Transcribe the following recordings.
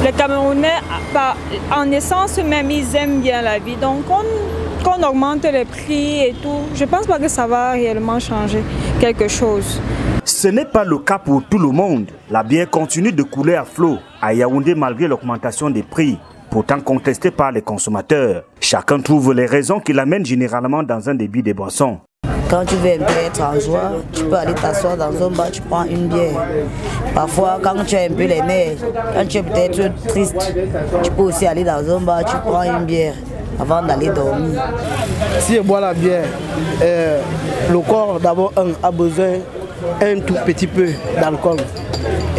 Les Camerounais, en essence même, ils aiment bien la vie. Donc, qu'on augmente les prix et tout, je ne pense pas que ça va réellement changer quelque chose. Ce n'est pas le cas pour tout le monde. La bière continue de couler à flot à Yaoundé malgré l'augmentation des prix, pourtant contestée par les consommateurs. Chacun trouve les raisons qui l'amènent généralement dans un débit de boissons. Quand tu veux un peu être en joie, tu peux aller t'asseoir dans un bar, tu prends une bière. Parfois, quand tu as un peu les nerfs, quand tu es peut-être triste, tu peux aussi aller dans un bar, tu prends une bière avant d'aller dormir. Si je bois la bière, le corps d'abord a besoin un tout petit peu d'alcool.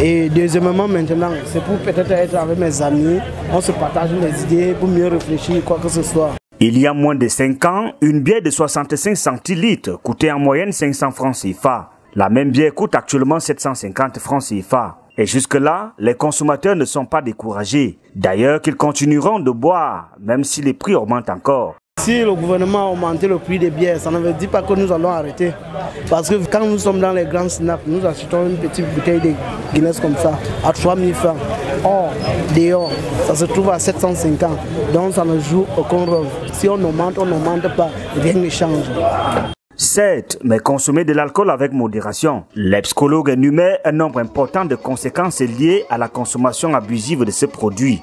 Et deuxièmement maintenant, c'est pour peut-être être avec mes amis, on se partage les idées pour mieux réfléchir, quoi que ce soit. Il y a moins de 5 ans, une bière de 65 centilitres coûtait en moyenne 500 francs CFA. La même bière coûte actuellement 750 francs CFA. Et jusque-là, les consommateurs ne sont pas découragés. D'ailleurs, qu'ils continueront de boire, même si les prix augmentent encore. Si le gouvernement a augmenté le prix des bières, ça ne veut dire pas que nous allons arrêter. Parce que quand nous sommes dans les grands snaps, nous achetons une petite bouteille de Guinness comme ça à 3000 francs. Or, dehors, ça se trouve à 750. Donc ça ne joue aucun rôle. Si on n'augmente pas, rien ne change. Certes, mais consommer de l'alcool avec modération. Les psychologues énumèrent un nombre important de conséquences liées à la consommation abusive de ces produits.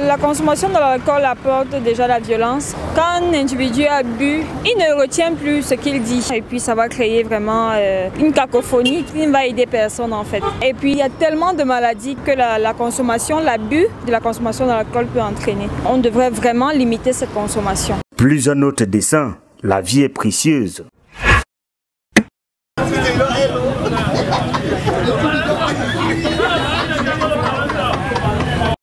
La consommation de l'alcool apporte déjà la violence. Quand un individu a bu, il ne retient plus ce qu'il dit. Et puis ça va créer vraiment une cacophonie qui ne va aider personne en fait. Et puis il y a tellement de maladies que la consommation, l'abus de la consommation de l'alcool peut entraîner. On devrait vraiment limiter cette consommation. Plus un autre dessin, la vie est précieuse.